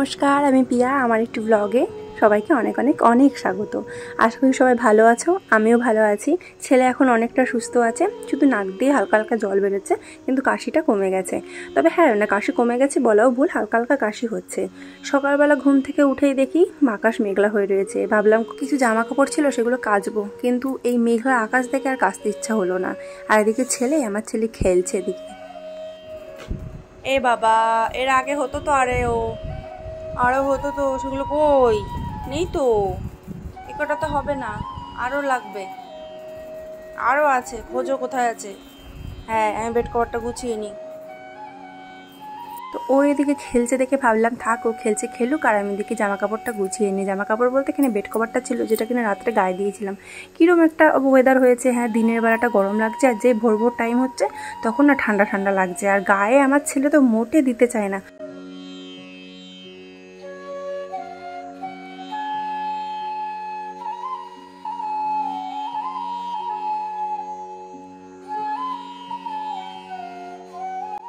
নমস্কার, আমি পিয়া। আমার একটি ব্লগে সবাইকে অনেক অনেক অনেক স্বাগত। আশা করি সবাই ভালো আছো, আমিও ভালো আছি। ছেলে এখন অনেকটা সুস্থ আছে, শুধু নাক দিয়ে হালকা হালকা জল বেরোচ্ছে, কিন্তু কাশিটা কমে গেছে। তবে হ্যাঁ, না কাশি কমে গেছে বলাও ভুল, হালকা হালকা কাশি হচ্ছে। সকালবেলা ঘুম থেকে উঠেই দেখি আকাশ মেঘলা হয়ে রয়েছে। ভাবলাম কিছু জামা কাপড় ছিল সেগুলো কাচবো, কিন্তু এই মেঘলা আকাশ দেখে আর কাচতে ইচ্ছা হলো না। আর এদিকে আমার ছেলে খেলছে এদিকে। এ বাবা, এর আগে হতো তো, আরও হতো তো, সেগুলো কই? নেই তো, একটা তো হবে না, আরও লাগবে, আরও আছে, খোঁজো কোথায় আছে। হ্যাঁ, আমি বেড কভারটা গুছিয়ে নিই। তো ও এদিকে খেলছে দেখে ভাবলাম থাক, ও খেলছে খেলুক, আর আমি এদিকে জামা কাপড়টা গুছিয়ে নিই। জামা কাপড় বলতে এখানে বেড কভারটা ছিল, যেটা কিনা রাত্রে গায়ে দিয়েছিলাম। কীরকম একটা ওয়েদার হয়েছে, হ্যাঁ দিনের বেলাটা গরম লাগছে, আর যে ভোর ভোর টাইম হচ্ছে তখন না ঠান্ডা ঠান্ডা লাগছে। আর গায়ে আমার ছেলে তো মোটে দিতে চায় না।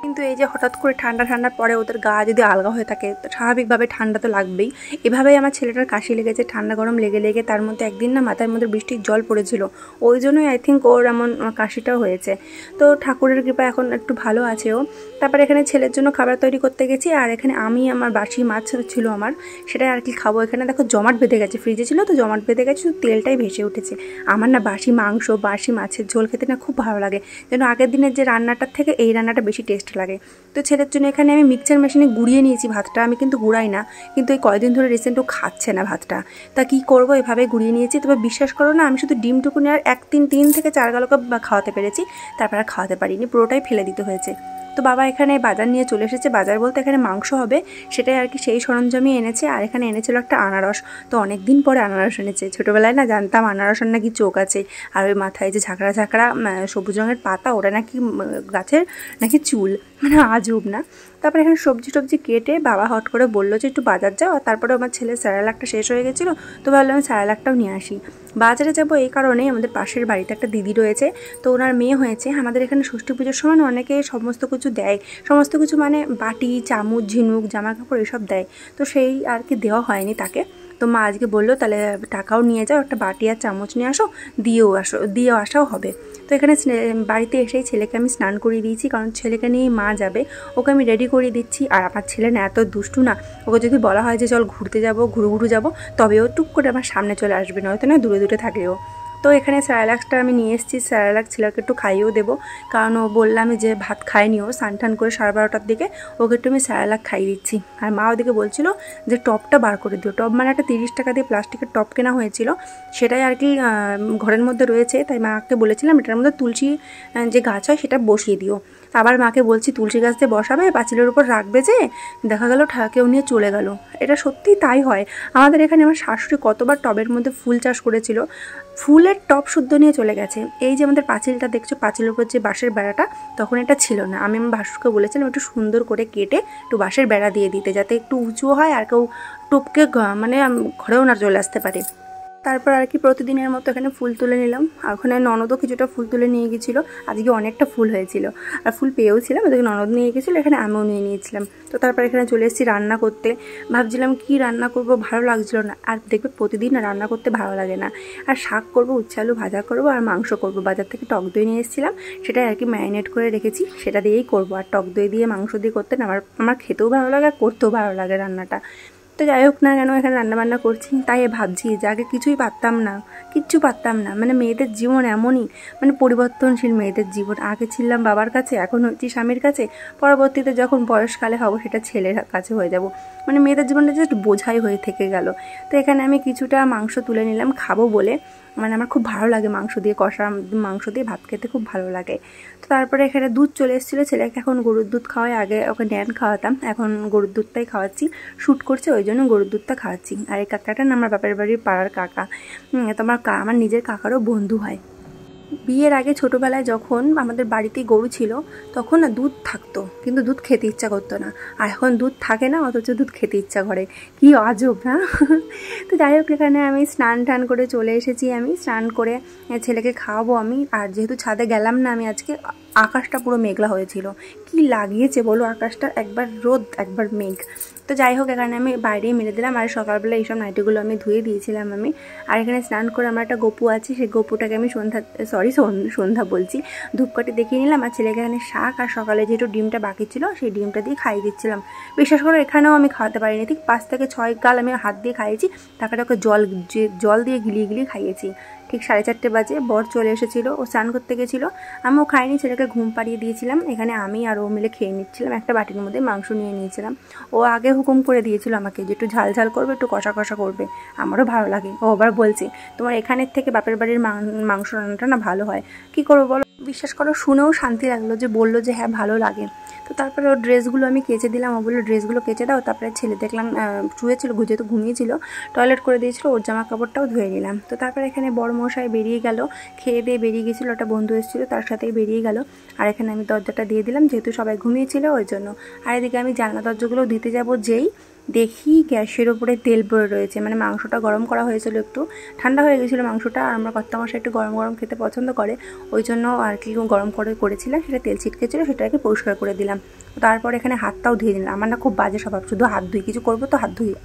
কিন্তু এই যে হঠাৎ করে ঠান্ডা ঠান্ডার পরে ওদের গা যদি আলগা হয়ে থাকে, স্বাভাবিকভাবে ঠান্ডা তো লাগবেই। এভাবেই আমার ছেলেটার কাশি লেগেছে, ঠান্ডা গরম লেগে লেগে। তার মধ্যে একদিন না মাথার মধ্যে বৃষ্টির জল পড়েছিল, ওই জন্যই আই থিঙ্ক ওর এমন কাশিটাও হয়েছে। তো ঠাকুরের কৃপা এখন একটু ভালো আছে ও। তারপর এখানে ছেলের জন্য খাবার তৈরি করতে গেছি, আর এখানে আমি আমার বাসি মাছ ছিল আমার, সেটাই আর কি খাবো। এখানে দেখো জমাট বেঁধে গেছে, ফ্রিজে ছিল তো জমাট বেঁধে গেছে, শুধু তেলটাই ভেসে উঠেছে। আমার না বাসি মাংস, বাসি মাছের ঝোল খেতে না খুব ভালো লাগে, যেন আগের দিনের যে রান্নাটার থেকে এই রান্নাটা বেশি টেস্ট লাগে। তো ছেলের জন্য এখানে আমি মিক্সচার মেশিনে গুঁড়িয়ে নিয়েছি ভাতটা। আমি কিন্তু গুঁড়াই না, কিন্তু এই কয়েকদিন ধরে রিসেন্ট ও খাচ্ছে না ভাতটা, তা কি করবো, এভাবে গুঁড়িয়ে নিয়েছি। তবে বিশ্বাস করো না, আমি শুধু ডিমটুকুনি আর 3 থেকে 4 গালকে খাওয়াতে পেরেছি, তারপর আর খাওয়াতে পারিনি, পুরোটাই ফেলে দিতে হয়েছে। তো বাবা এখানে বাজার নিয়ে চলে এসেছে, বাজার বলতে এখানে মাংস হবে, সেটাই আর কি, সেই সরঞ্জামই এনেছে। আর এখানে এনেছিল একটা আনারস, তো অনেক দিন পরে আনারস এনেছে। ছোটোবেলায় না জানতাম আনারসের নাকি চোখ আছে, আর ওই মাথায় যে ঝাঁকড়া ঝাঁকড়া সবুজ রঙের পাতা, ওটা নাকি গাছের নাকি চুল, মানে আজব না। তারপরে এখানে সবজি টবজি কেটে বাবা হট করে বললো যে একটু বাজার যাও। আর তারপরে আমার ছেলের স্যারেলাকটা শেষ হয়ে গেছিলো, তো ভাবলাম আমি স্যারেলাকটাও নিয়ে আসি। বাজারে যাবো এই কারণেই, আমাদের পাশের বাড়িতে একটা দিদি রয়েছে, তো ওনার মেয়ে হয়েছে। আমাদের এখানে ষষ্ঠী পুজোর সময় অনেকে সমস্ত কিছু দেয়, সমস্ত কিছু মানে বাটি চামচ ঝিনুক জামা কাপড় এসব দেয়, তো সেই আর কি দেওয়া হয়নি তাকে। তো মা আজকে বললো তাহলে টাকাও নিয়ে যাও, একটা বাটি আর চামচ নিয়ে আসো, দিয়ে আসাও হবে। তো এখানে বাড়িতে এসেই ছেলেকে আমি স্নান করিয়ে দিয়েছি, কারণ ছেলেকে নিয়েই মা যাবে, ওকে আমি রেডি করিয়ে দিচ্ছি। আর আমার ছেলে না এত দুষ্টু না, ওকে যদি বলা হয় যে চল ঘুরতে যাবো, ঘুরু যাবো, তবেও টুক করে আমার সামনে চলে আসবে, নয়তো না দূরে দূরে থাকলেও। তো এখানে স্যারেলাক্সটা আমি নিয়ে এসেছি, স্যারেলাক্স ছেলেকে একটু খাইয়েও দেবো, কারণ ও বললাম যে ভাত খায়নি, ও স্নান করে 12:30টার দিকে ওকে একটু আমি স্যারেলাক খাইয়ে দিচ্ছি। আর মা ওদিকে বলছিল যে টপটা বার করে দিও। টপ মানে একটা 30 টাকা দিয়ে প্লাস্টিকের টপ কেনা হয়েছিল, সেটাই আর কি ঘরের মধ্যে রয়েছে, তাই মাকে বলেছিলাম এটার মধ্যে তুলসী যে গাছ হয় সেটা বসিয়ে দিও। আবার মাকে বলছি তুলসী গাছ দিয়ে বসাবে, পাঁচিলের উপর রাখবে, যে দেখা গেল কেউ নিয়ে চলে গেল। এটা সত্যিই তাই হয়। আমাদের এখানে আমার শাশুড়ি কতবার টবের মধ্যে ফুল চাষ করেছিল, ফুলের টব শুদ্ধ নিয়ে চলে গেছে। এই যে আমাদের পাঁচিলটা দেখছো, পাঁচিলের উপর যে বাঁশের বেড়াটা, তখন এটা ছিল না। আমি আমার ভাসুরকে বলেছিলাম একটু সুন্দর করে কেটে একটু বাঁশের বেড়া দিয়ে দিতে, যাতে একটু উঁচুও হয় আর কেউ টপকে মানে ঘরেও না চলে আসতে পারে। তারপর আর কি প্রতিদিনের মতো এখানে ফুল তুলে নিলাম। ওখানে ননদও কিছুটা ফুল তুলে নিয়ে গেছিলো, আজকে অনেকটা ফুল হয়েছিল, আর ফুল পেয়েও ছিলাম, ওদেরকে ননদ নিয়ে গেছিলো, এখানে আমিও নিয়ে নিয়েছিলাম। তো তারপর এখানে চলে এসেছি রান্না করতে। ভাবছিলাম কি রান্না করব, ভালো লাগছিলো না। আর দেখবে প্রতিদিন রান্না করতে ভালো লাগে না। আর শাক করবো, উচ্ছে আলু ভাজা করবো, আর মাংস করবো। বাজার থেকে টক দই নিয়ে এসেছিলাম, সেটাই আর কি ম্যারিনেট করে রেখেছি, সেটা দিয়েই করবো। আর টক দই দিয়ে মাংস দিয়ে করতে না আমার খেতেও ভালো লাগে, আর করতেও ভালো লাগে রান্নাটা। তো যাই হোক না কেন, এখানে রান্নাবান্না করছি, তাই ভাবছি যে আগে কিচ্ছু পারতাম না, মানে মেয়েদের জীবন এমনই, মানে পরিবর্তনশীল মেয়েদের জীবন। আগে ছিলাম বাবার কাছে, এখন হচ্ছি স্বামীর কাছে, পরবর্তীতে যখন বয়সকালে হব সেটা ছেলের কাছে হয়ে যাব। মানে মেয়েদের জীবনটা জাস্ট বোঝাই হয়ে থেকে গেল। তো এখানে আমি কিছুটা মাংস তুলে নিলাম খাবো বলে, মানে আমার খুব ভালো লাগে মাংস দিয়ে কষা মাংস দিয়ে ভাত খেতে খুব ভালো লাগে। তো তারপরে এখানে দুধ চলে এসেছিলো, ছেলেকে এখন গরুর দুধ খাওয়াই, আগে ওকে ন্যান খাওয়াতাম, এখন গরুর দুধটাই খাওয়াচ্ছি, শ্যুট করছে ওই জন্য গরুর দুধটা খাওয়াচ্ছি। আর এই কাকাটা না আমার বাপের বাড়ির পাড়ার কাকা, তো আমার নিজের কাকারও বন্ধু হয়। বিয়ের আগে ছোটোবেলায় যখন আমাদের বাড়িতে গরু ছিল, তখন না দুধ থাকতো, কিন্তু দুধ খেতে ইচ্ছা করতো না। আর এখন দুধ থাকে না, অথচ দুধ খেতে ইচ্ছা করে, কি আজব না। তো যাই হোক, এখানে আমি স্নান টান করে চলে এসেছি। আমি স্নান করে ছেলেকে খাওয়াবো আমি। আর যেহেতু ছাদে গেলাম না আমি আজকে, আকাশটা পুরো মেঘলা হয়েছিল, কি লাগিয়েছে বলো আকাশটা, একবার রোদ একবার মেঘ। তো যাই হোক এখানে আমি বাইরেই মেলে দিলাম। আর সকালবেলা এইসব নাইটিগুলো আমি ধুয়ে দিয়েছিলাম আমি। আর এখানে স্নান করে আমার একটা গপু আছে, সেই গপুটাকে আমি সন্ধ্যা বলছি, ধূপকাঠি দেখিয়ে নিলাম। আর ছেলেকে এখানে শাক আর সকালে যেহেতু ডিমটা বাকি ছিল সেই ডিমটা দিয়ে খাইয়ে দিচ্ছিলাম। বিশ্বাস করে এখানেও আমি খাওয়াতে পারিনি, ঠিক 5 থেকে 6 গাল আমি হাত দিয়ে খাইয়েছি, তারপরে ওকে জল দিয়ে গিলিয়ে খাইয়েছি। ঠিক 4:30 বাজে বর চলে এসেছিলো, ও স্নান করতে গেছিলো। আমিও খাইনি, ছেলেকে ঘুম পাড়িয়ে দিয়েছিলাম। এখানে আমি আর ও মিলে খেয়ে নিচ্ছিলাম, একটা বাটির মধ্যে মাংস নিয়ে নিয়েছিলাম। ও আগে হুকুম করে দিয়েছিল আমাকে যে একটু ঝাল ঝাল করবে, একটু কষা কষা করবে, আমারও ভালো লাগে। ও আবার বলছে তোমার এখানের থেকে বাপের বাড়ির মাংস রান্নাটা না ভালো হয়। কি করবো বলো, বিশ্বাস করো শুনেও শান্তি লাগলো যে বললো যে হ্যাঁ ভালো লাগে। তো তারপরে ওর ড্রেসগুলো আমি কেচে দিলাম, ও বললো ড্রেসগুলো কেচে দাও। তারপরে ছেলে দেখলাম শুয়েছিল, যেহেতু ঘুমিয়েছিল টয়লেট করে দিয়েছিল, ওর জামা কাপড়টাও ধুয়ে নিলাম। তো তারপরে এখানে বড় মশাই বেরিয়ে গেল, খেয়ে দিয়ে বেরিয়ে গেছিলো, একটা বন্ধু এসেছিলো তার সাথেই বেরিয়ে গেল। আর এখানে আমি দরজাটা দিয়ে দিলাম, যেহেতু সবাই ঘুমিয়েছিল ওই জন্য। আর এদিকে আমি জানলা দরজাগুলো দিতে যাব, যেই দেখি গ্যাসের ওপরে তেল পড়ে রয়েছে। মানে মাংসটা গরম করা হয়েছিল, একটু ঠান্ডা হয়ে গেছিলো মাংসটা, আর আমার কর্তামশাই একটু গরম গরম খেতে পছন্দ করে, ওই জন্য আর কি গরম করেছিলাম, সেটা তেল ছিটকেছিল, সেটাকে পরিষ্কার করে দিলাম। তারপর এখানে হাতটাও ধুয়ে দিলাম। আমার না খুব বাজে স্বভাব, শুধু হাত ধুই, কিছু করবো তো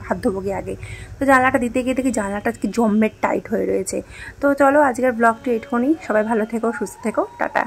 হাত ধোবো গিয়ে আগে। তো জানলাটা দিতে গিয়ে দেখি জানলাটা কি জম্মের টাইট হয়ে রয়েছে। তো চলো আজকের ব্লগটি এটুকুনি, সবাই ভালো থেকো, সুস্থ থেকো, টাটা।